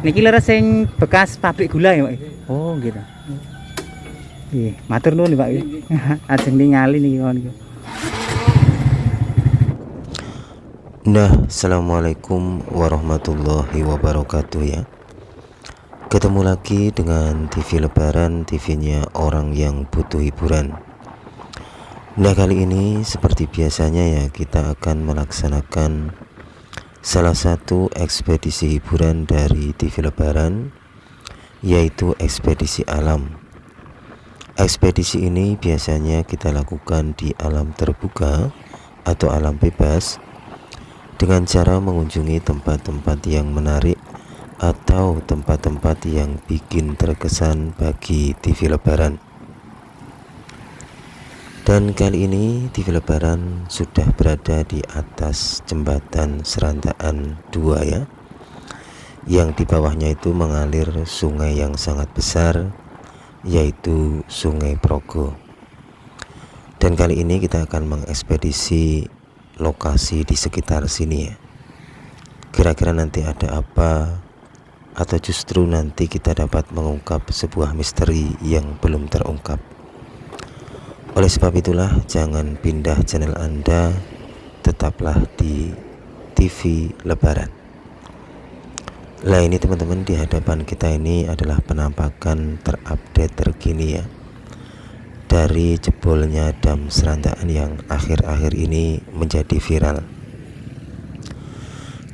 Niki leres sing bekas pabrik gula ya, Pak. Oh, gitu. Nggih, matur nuwun, Pak. Ajeng ningali niki kon niku. Nah, assalamualaikum warahmatullahi wabarakatuh ya. Ketemu lagi dengan TV Lebaran, TV-nya orang yang butuh hiburan. Nah, kali ini seperti biasanya ya, kita akan melaksanakan salah satu ekspedisi hiburan dari TV Lebaran, yaitu ekspedisi alam. Ekspedisi ini biasanya kita lakukan di alam terbuka atau alam bebas dengan cara mengunjungi tempat-tempat yang menarik atau tempat-tempat yang bikin terkesan bagi TV Lebaran. Dan kali ini TV Lebaran sudah berada di atas jembatan Serantaan 2 ya, yang di bawahnya itu mengalir sungai yang sangat besar, yaitu Sungai Progo. Dan kali ini kita akan mengekspedisi lokasi di sekitar sini ya. Kira-kira nanti ada apa, atau justru nanti kita dapat mengungkap sebuah misteri yang belum terungkap. Oleh sebab itulah jangan pindah channel Anda, tetaplah di TV Lebaran. Nah ini teman-teman, di hadapan kita ini adalah penampakan terupdate terkini ya, dari jebolnya dam Serantaan yang akhir-akhir ini menjadi viral.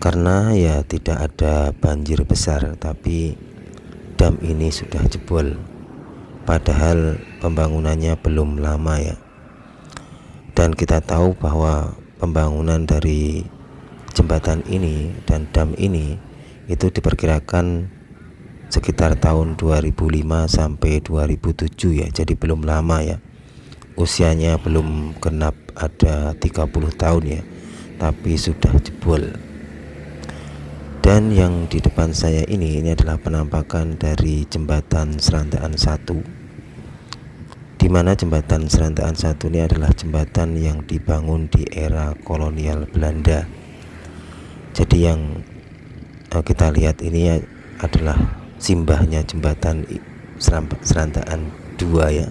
Karena ya tidak ada banjir besar, tapi dam ini sudah jebol. Padahal pembangunannya belum lama ya. Dan kita tahu bahwa pembangunan dari jembatan ini dan dam ini itu diperkirakan sekitar tahun 2005 sampai 2007 ya. Jadi belum lama ya. Usianya belum genap ada 30 tahun ya. Tapi sudah jebol. Dan yang di depan saya ini adalah penampakan dari jembatan Serantaan 1, di mana jembatan Serantaan 1 ini adalah jembatan yang dibangun di era kolonial Belanda. Jadi yang kita lihat ini adalah simbahnya jembatan Serantaan 2 ya.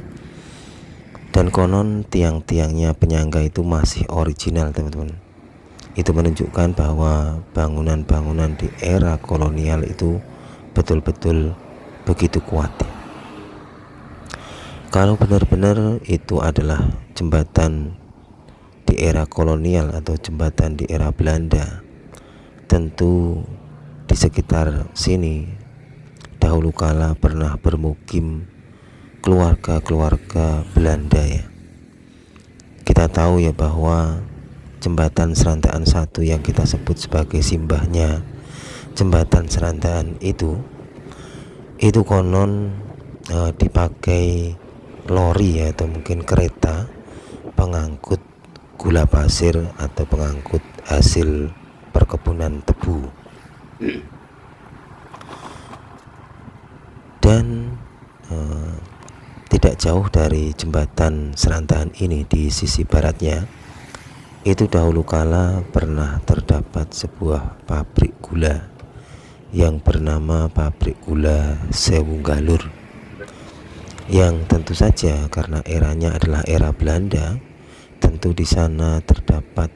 Dan konon tiang-tiangnya penyangga itu masih original teman-teman. Itu menunjukkan bahwa bangunan-bangunan di era kolonial itu betul-betul begitu kuat. Kalau benar-benar itu adalah jembatan di era kolonial atau jembatan di era Belanda, tentu di sekitar sini dahulu kala pernah bermukim keluarga-keluarga Belanda ya. Kita tahu ya bahwa jembatan Serantaan 1 yang kita sebut sebagai simbahnya jembatan Serantaan itu konon dipakai lori ya, atau mungkin kereta pengangkut gula pasir atau pengangkut hasil perkebunan tebu. Dan tidak jauh dari jembatan Serantaan ini di sisi baratnya itu dahulu kala pernah terdapat sebuah pabrik gula yang bernama Pabrik Gula Sewunggalur, yang tentu saja karena eranya adalah era Belanda, tentu di sana terdapat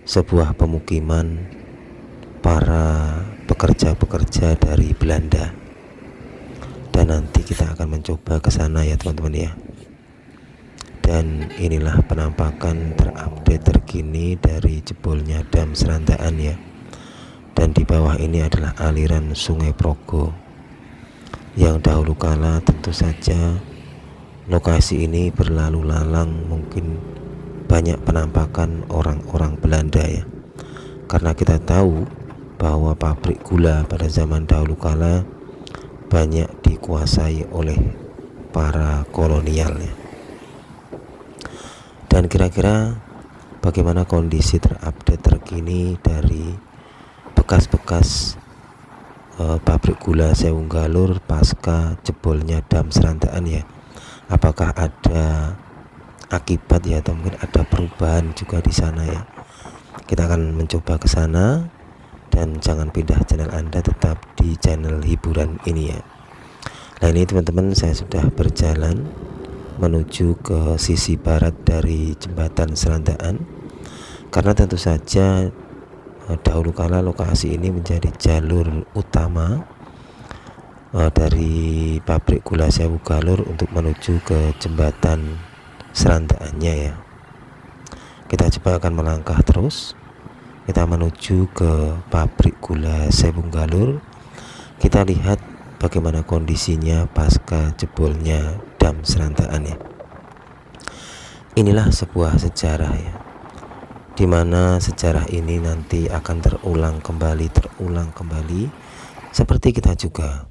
sebuah pemukiman para pekerja-pekerja dari Belanda. Dan nanti kita akan mencoba ke sana ya teman-teman ya. Dan inilah penampakan terupdate terkini dari jebolnya dam Serantaan ya. Dan di bawah ini adalah aliran Sungai Progo, yang dahulu kala tentu saja lokasi ini berlalu lalang, mungkin banyak penampakan orang-orang Belanda ya. Karena kita tahu bahwa pabrik gula pada zaman dahulu kala banyak dikuasai oleh para kolonial ya. Dan kira-kira bagaimana kondisi terupdate terkini dari bekas-bekas pabrik gula Sewunggalur pasca jebolnya dam Serantaan ya? Apakah ada akibat ya, atau mungkin ada perubahan juga di sana ya? Kita akan mencoba ke sana dan jangan pindah channel Anda, tetap di channel hiburan ini ya. Nah ini teman-teman, saya sudah berjalan menuju ke sisi barat dari jembatan Serandaan, karena tentu saja dahulu kala lokasi ini menjadi jalur utama dari pabrik gula Sewu Galur untuk menuju ke jembatan Serandaannya ya. Kita coba akan melangkah terus, kita menuju ke pabrik gula Sewu Galur. Kita lihat bagaimana kondisinya pasca jebolnya dam Serandaan ya. Inilah sebuah sejarah ya, dimana sejarah ini nanti akan terulang kembali. Seperti kita juga,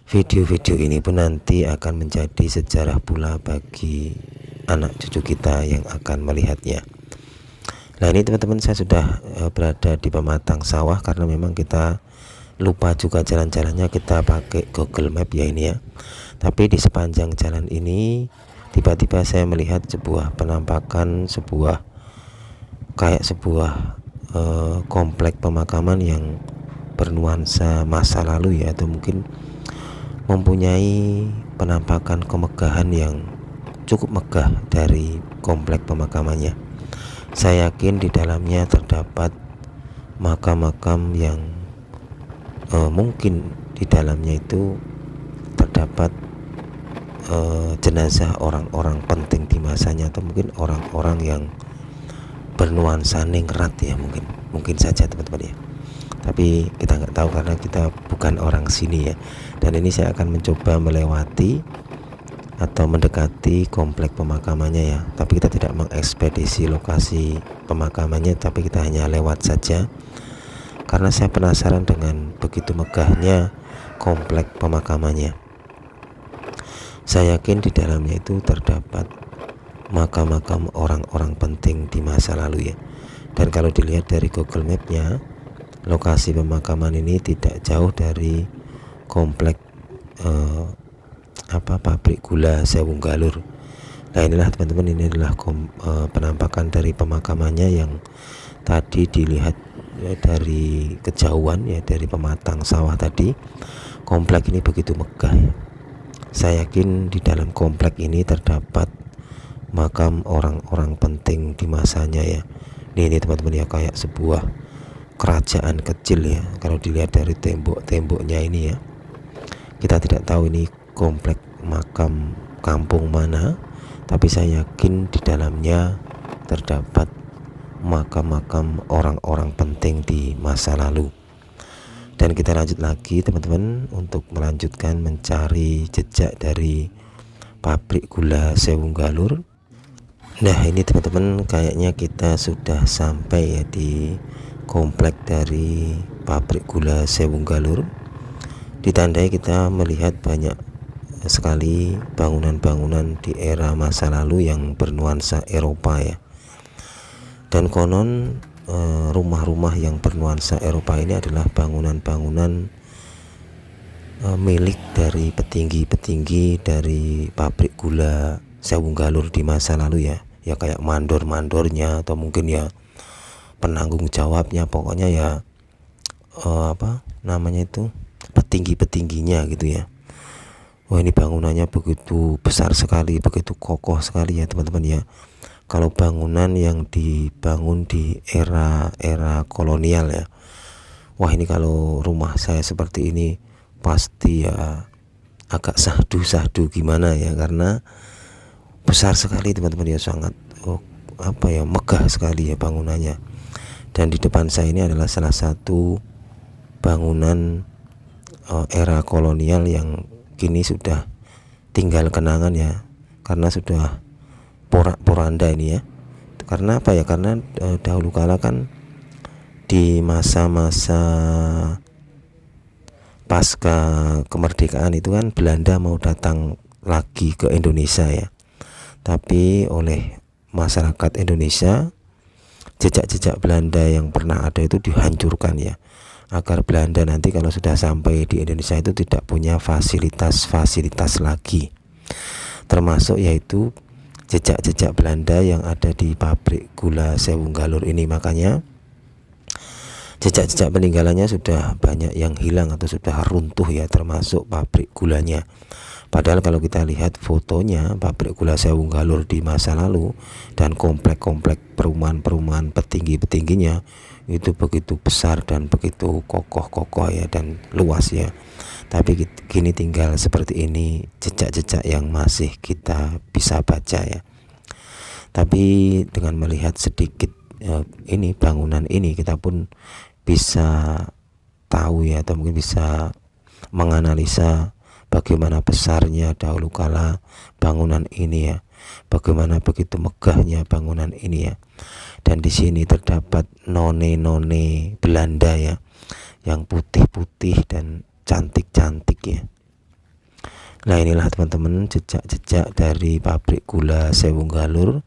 video-video ini pun nanti akan menjadi sejarah pula bagi anak cucu kita yang akan melihatnya. Nah ini teman-teman, saya sudah berada di pematang sawah, karena memang kita lupa juga jalan-jalannya, kita pakai Google Map ya ini ya. Tapi di sepanjang jalan ini tiba-tiba saya melihat sebuah penampakan, kayak sebuah komplek pemakaman yang bernuansa masa lalu ya, atau mungkin mempunyai penampakan kemegahan yang cukup megah dari komplek pemakamannya. Saya yakin di dalamnya terdapat makam-makam yang mungkin di dalamnya itu terdapat jenazah orang-orang penting di masanya, atau mungkin orang-orang yang bernuansa ningrat ya, mungkin saja teman-teman ya. Tapi kita nggak tahu karena kita bukan orang sini ya. Dan ini saya akan mencoba melewati atau mendekati komplek pemakamannya ya. Tapi kita tidak mengekspedisi lokasi pemakamannya, tapi kita hanya lewat saja, karena saya penasaran dengan begitu megahnya komplek pemakamannya. Saya yakin di dalamnya itu terdapat makam-makam orang-orang penting di masa lalu ya. Dan kalau dilihat dari Google Map-nya, lokasi pemakaman ini tidak jauh dari komplek pabrik gula Sewu Galur. Nah inilah teman-teman, ini adalah penampakan dari pemakamannya yang tadi dilihat ya, dari kejauhan ya, dari pematang sawah tadi. Komplek ini begitu megah ya. Saya yakin di dalam komplek ini terdapat makam orang-orang penting di masanya ya. Ini teman-teman ya, kayak sebuah kerajaan kecil ya, kalau dilihat dari tembok-temboknya ini ya. Kita tidak tahu ini komplek makam kampung mana, tapi saya yakin di dalamnya terdapat makam-makam orang-orang penting di masa lalu. Dan kita lanjut lagi teman-teman untuk melanjutkan mencari jejak dari pabrik gula Sewu Galur. Nah ini teman-teman, kayaknya kita sudah sampai ya di komplek dari pabrik gula Sewu Galur. Ditandai kita melihat banyak sekali bangunan-bangunan di era masa lalu yang bernuansa Eropa ya. Dan konon rumah-rumah yang bernuansa Eropa ini adalah bangunan-bangunan milik dari petinggi-petinggi dari pabrik gula Sewu Galur di masa lalu ya. Ya kayak mandor-mandornya, atau mungkin ya penanggung jawabnya, pokoknya ya petinggi-petingginya gitu ya. Wah ini bangunannya begitu besar sekali, begitu kokoh sekali ya teman-teman ya. Kalau bangunan yang dibangun di era kolonial ya, wah ini kalau rumah saya seperti ini pasti ya agak sahdu gimana ya, karena besar sekali teman-teman ya, sangat megah sekali ya bangunannya. Dan di depan saya ini adalah salah satu bangunan era kolonial yang kini sudah tinggal kenangan ya, karena sudah porak-poranda ini ya. Karena apa ya, karena dahulu kala kan di masa-masa pasca kemerdekaan itu kan Belanda mau datang lagi ke Indonesia ya, tapi oleh masyarakat Indonesia, jejak-jejak Belanda yang pernah ada itu dihancurkan ya, agar Belanda nanti kalau sudah sampai di Indonesia itu tidak punya fasilitas-fasilitas lagi, termasuk yaitu jejak-jejak Belanda yang ada di pabrik gula Sewu Galur ini. Makanya Jejak-jejak peninggalannya sudah banyak yang hilang atau sudah runtuh ya, termasuk pabrik gulanya. Padahal kalau kita lihat fotonya pabrik gula Sewunggalur di masa lalu dan komplek-komplek perumahan-perumahan petinggi-petingginya itu begitu besar dan begitu kokoh-kokoh ya, dan luas ya. Tapi kini tinggal seperti ini, jejak-jejak yang masih kita bisa baca ya. Tapi dengan melihat sedikit ini bangunan ini, kita pun bisa tahu ya, atau mungkin bisa menganalisa bagaimana besarnya dahulu kala bangunan ini ya, bagaimana begitu megahnya bangunan ini ya. Dan di sini terdapat none-none Belanda ya, yang putih-putih dan cantik-cantik ya. Nah inilah teman-teman jejak-jejak dari pabrik gula Sewunggalur,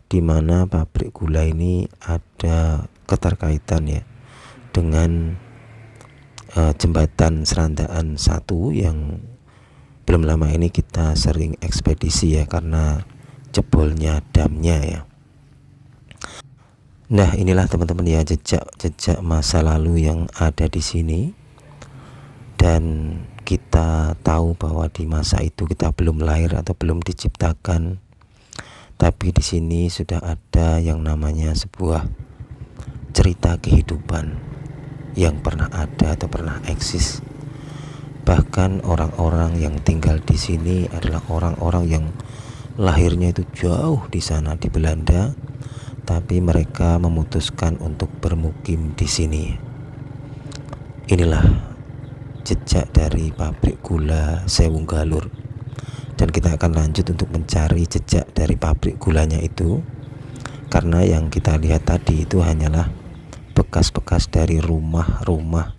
di mana pabrik gula ini ada keterkaitan ya dengan jembatan Serandaan 1 yang belum lama ini kita sering ekspedisi ya, karena jebolnya damnya ya. Nah inilah teman-teman ya, jejak-jejak masa lalu yang ada di sini. Dan kita tahu bahwa di masa itu kita belum lahir atau belum diciptakan, tapi di sini sudah ada yang namanya sebuah cerita kehidupan yang pernah ada atau pernah eksis. Bahkan orang-orang yang tinggal di sini adalah orang-orang yang lahirnya itu jauh di sana di Belanda, tapi mereka memutuskan untuk bermukim di sini. Inilah jejak dari pabrik gula Sewunggalur, dan kita akan lanjut untuk mencari jejak dari pabrik gulanya itu, karena yang kita lihat tadi itu hanyalah bekas-bekas dari rumah-rumah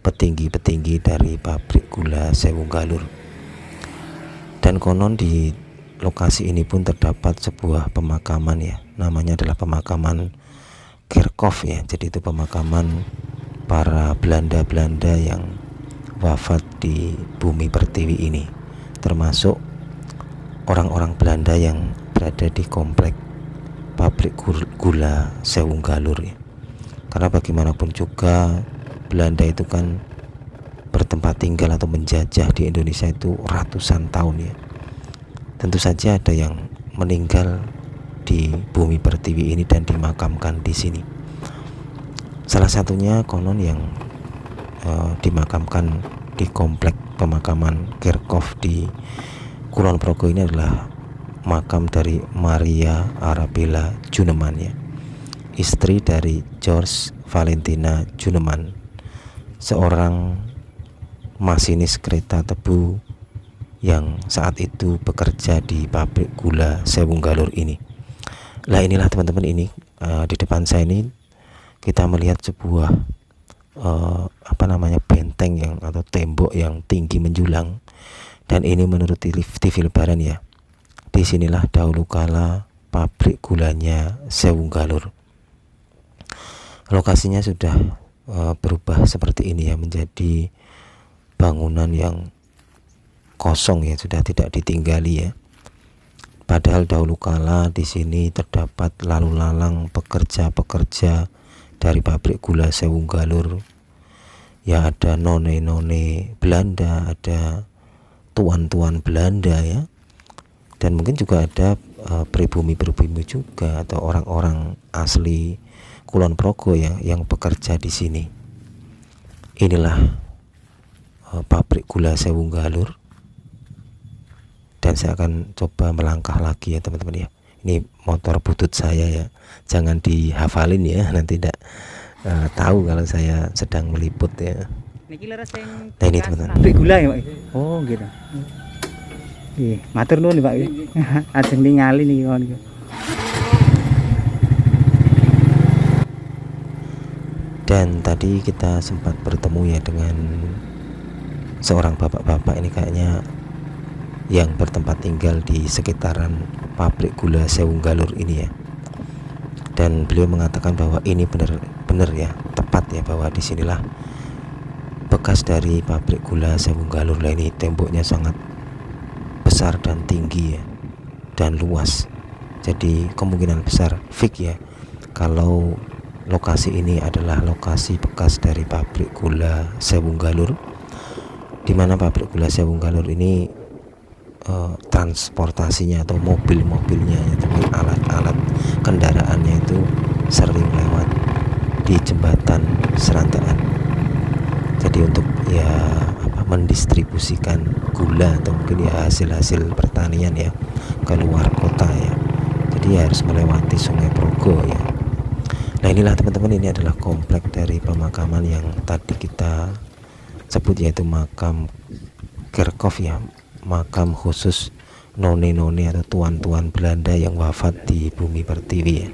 petinggi-petinggi dari pabrik gula Sewunggalur. Dan konon di lokasi ini pun terdapat sebuah pemakaman ya, namanya adalah pemakaman Kerkhof ya. Jadi itu pemakaman para Belanda-Belanda yang wafat di bumi pertiwi ini, termasuk orang-orang Belanda yang berada di komplek pabrik gula Sewunggalur ya. Karena bagaimanapun juga Belanda itu kan bertempat tinggal atau menjajah di Indonesia itu ratusan tahun ya. Tentu saja ada yang meninggal di bumi pertiwi ini dan dimakamkan di sini. Salah satunya konon yang dimakamkan di komplek pemakaman Kerkhof di Kulon Progo ini adalah makam dari Maria Arabella Juneman ya, istri dari George Valentina Juneman, seorang masinis kereta tebu yang saat itu bekerja di pabrik gula Sewunggalur ini. Lah inilah teman-teman ini di depan saya ini kita melihat sebuah benteng yang atau tembok yang tinggi menjulang, dan ini menurut TV Lebaran ya. Disinilah dahulu kala pabrik gulanya Sewunggalur. Lokasinya sudah berubah seperti ini ya, menjadi bangunan yang kosong ya, sudah tidak ditinggali ya. Padahal dahulu kala di sini terdapat lalu lalang pekerja-pekerja dari pabrik gula Sewunggalur. Ya ada none-none Belanda, ada tuan-tuan Belanda ya. Dan mungkin juga ada pribumi-pribumi juga atau orang-orang asli Kulon Progo ya yang bekerja di sini. Inilah pabrik gula Sewunggalur. Dan saya akan coba melangkah lagi ya teman-teman ya. Ini motor butut saya ya, jangan dihafalin ya, nanti tidak tahu kalau saya sedang meliput ya. Nah ini teman-teman, pabrik gula ya Pak. Oh gitu. Iya, matur nuwun Pak. Ajeng ningali niki kon. Dan tadi kita sempat bertemu ya dengan seorang bapak-bapak ini, kayaknya yang bertempat tinggal di sekitaran pabrik gula Sewunggalur ini ya. Dan beliau mengatakan bahwa ini benar ya, tepat ya, bahwa disinilah bekas dari pabrik gula Sewunggalur. Lah ini temboknya sangat besar dan tinggi ya, dan luas. Jadi kemungkinan besar fik ya, kalau lokasi ini adalah lokasi bekas dari pabrik gula Sewunggalur, di mana pabrik gula Sewunggalur ini transportasinya atau mobil-mobilnya ataupun alat-alat kendaraannya itu sering lewat di jembatan Serantaan. Jadi untuk ya mendistribusikan gula atau mungkin ya hasil-hasil pertanian ya ke luar kota ya. Jadi harus melewati Sungai Progo ya. Nah inilah teman-teman, ini adalah komplek dari pemakaman yang tadi kita sebut, yaitu makam Kerkhoff ya, makam khusus none-none atau tuan-tuan Belanda yang wafat di Bumi Pertiwi ya.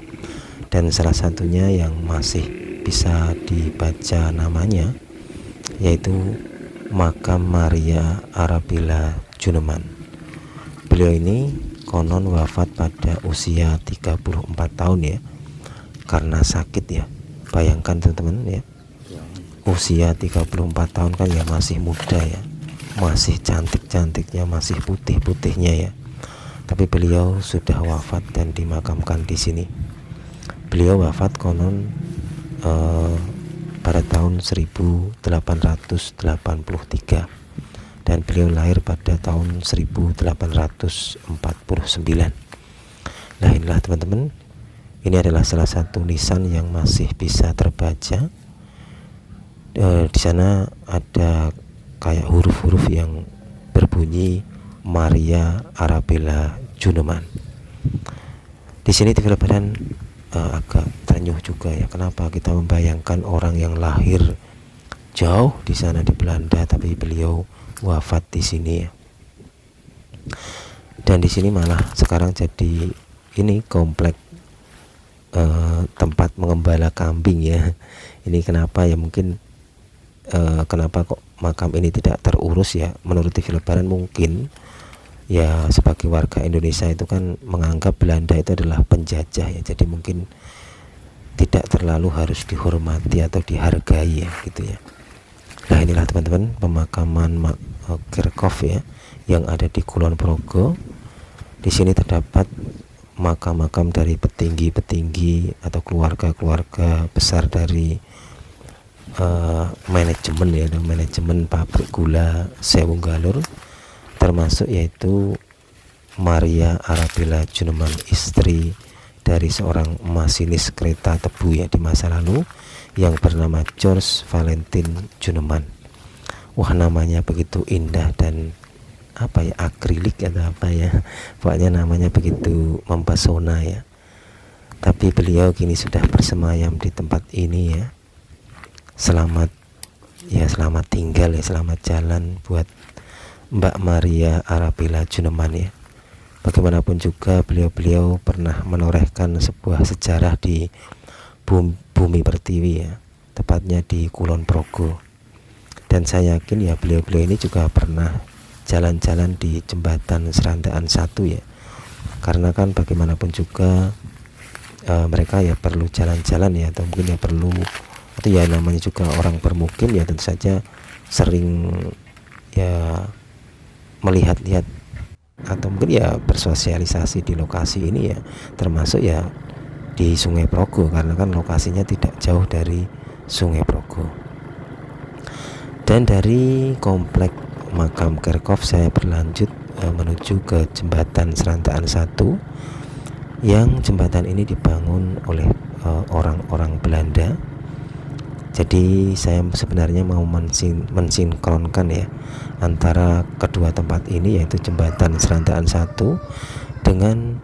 Dan salah satunya yang masih bisa dibaca namanya yaitu makam Maria Arabella Juneman. Beliau ini konon wafat pada usia 34 tahun ya, karena sakit ya. Bayangkan teman-teman ya, usia 34 tahun kan ya masih muda ya, masih cantik-cantiknya, masih putih-putihnya ya. Tapi beliau sudah wafat dan dimakamkan di sini. Beliau wafat konon pada tahun 1883 dan beliau lahir pada tahun 1849. Nah inilah teman-teman, ini adalah salah satu nisan yang masih bisa terbaca. Di sana ada kayak huruf-huruf yang berbunyi Maria Arabella Juneman. Di sini TV Lebaran agak terenyuh juga ya, kenapa kita membayangkan orang yang lahir jauh di sana di Belanda tapi beliau wafat di sini ya. Dan di sini malah sekarang jadi ini komplek tempat mengembala kambing ya. Ini kenapa ya, mungkin kenapa kok makam ini tidak terurus ya. Menurut TV Lebaran mungkin ya sebagai warga Indonesia itu kan menganggap Belanda itu adalah penjajah ya, jadi mungkin tidak terlalu harus dihormati atau dihargai ya gitu ya. Nah inilah teman-teman pemakaman Kerkhoff ya yang ada di Kulon Progo. Di sini terdapat makam-makam dari petinggi-petinggi atau keluarga-keluarga besar dari manajemen ya, manajemen pabrik gula Sewunggalur, termasuk yaitu Maria Arabella Juneman, istri dari seorang masinis kereta tebu ya di masa lalu yang bernama George Valentin Juneman. Wah namanya begitu indah dan apa ya, akrilik atau apa ya, pokoknya namanya begitu mempesona ya. Tapi beliau kini sudah bersemayam di tempat ini ya. Selamat tinggal ya, selamat jalan buat Mbak Maria Arabella Juneman ya. Bagaimanapun juga beliau pernah menorehkan sebuah sejarah di Bumi Pertiwi ya, tepatnya di Kulon Progo. Dan saya yakin ya beliau ini juga pernah jalan-jalan di jembatan Serantaan 1 ya. Karena kan bagaimanapun juga mereka ya perlu jalan-jalan ya, atau mungkin ya perlu, itu ya namanya juga orang bermukim ya, tentu saja sering ya melihat-lihat atau mungkin ya bersosialisasi di lokasi ini ya, termasuk ya di Sungai Progo karena kan lokasinya tidak jauh dari Sungai Progo. Dan dari komplek makam Kerkhoff saya berlanjut menuju ke jembatan Serantaan 1 yang jembatan ini dibangun oleh orang-orang Belanda. Jadi saya sebenarnya mau mensinkronkan ya antara kedua tempat ini, yaitu jembatan Serantaan 1 dengan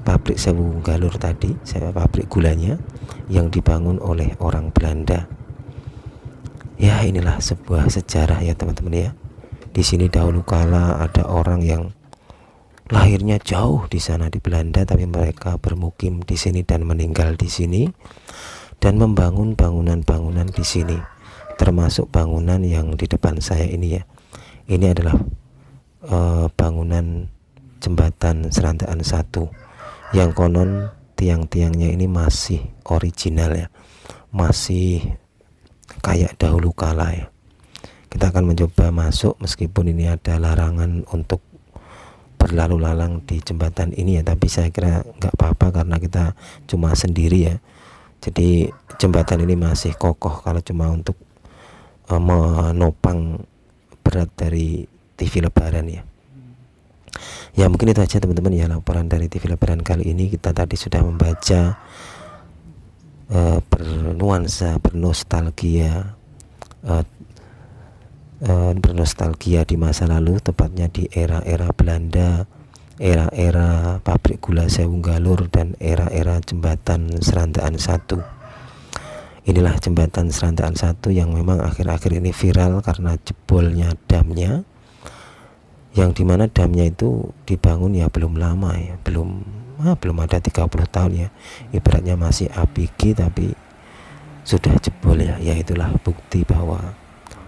pabrik Sewunggalur tadi, pabrik gulanya yang dibangun oleh orang Belanda. Ya inilah sebuah sejarah ya teman-teman ya. Di sini dahulu kala ada orang yang lahirnya jauh di sana di Belanda, tapi mereka bermukim di sini dan meninggal di sini dan membangun bangunan-bangunan di sini, termasuk bangunan yang di depan saya ini ya. Ini adalah bangunan jembatan Serantaan 1 yang konon tiang-tiangnya ini masih original ya, masih kayak dahulu kala ya. Kita akan mencoba masuk meskipun ini ada larangan untuk berlalu lalang di jembatan ini ya, tapi saya kira nggak apa-apa karena kita cuma sendiri ya. Jadi jembatan ini masih kokoh kalau cuma untuk menopang berat dari TV Lebaran ya. Ya mungkin itu aja teman-teman ya laporan dari TV Lebaran kali ini. Kita tadi sudah membaca bernuansa, bernostalgia di masa lalu, tepatnya di era-era Belanda, era-era pabrik gula Sewu Galur, dan era-era jembatan Serandaan 1. Inilah jembatan Serandaan 1 yang memang akhir-akhir ini viral karena jebolnya damnya, yang dimana damnya itu dibangun ya belum lama ya, belum ada 30 tahun ya, ibaratnya masih ABG tapi sudah jebol ya. Ya itulah bukti bahwa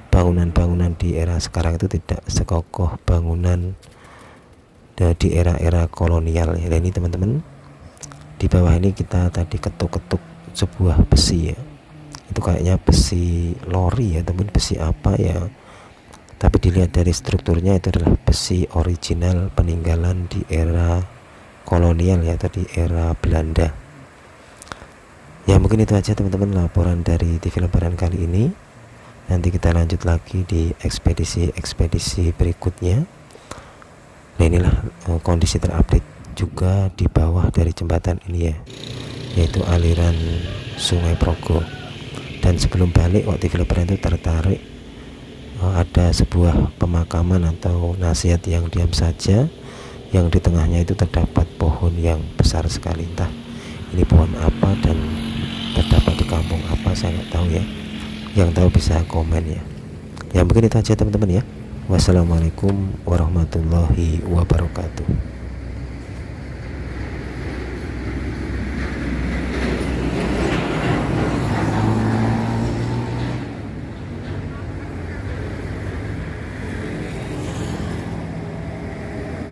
bangunan-bangunan di era sekarang itu tidak sekokoh bangunan di era-era kolonial ya. Dan ini teman-teman, di bawah ini kita tadi ketuk-ketuk sebuah besi ya, itu kayaknya besi lori ya teman, besi apa ya, tapi dilihat dari strukturnya itu adalah besi original peninggalan di era kolonial ya, atau di era Belanda. Ya mungkin itu aja teman-teman laporan dari TV Lebaran kali ini. Nanti kita lanjut lagi di ekspedisi berikutnya. Nah inilah kondisi terupdate juga di bawah dari jembatan ini ya, yaitu aliran Sungai Progo. Dan sebelum balik waktu TV Lebaran itu tertarik ada sebuah pemakaman atau nasihat yang diam saja, yang di tengahnya itu terdapat pohon yang besar sekali. Entah ini pohon apa dan terdapat di kampung apa, saya nggak tahu ya. Yang tahu bisa komen ya. Ya mungkin itu aja teman-teman ya. Wassalamualaikum warahmatullahi wabarakatuh.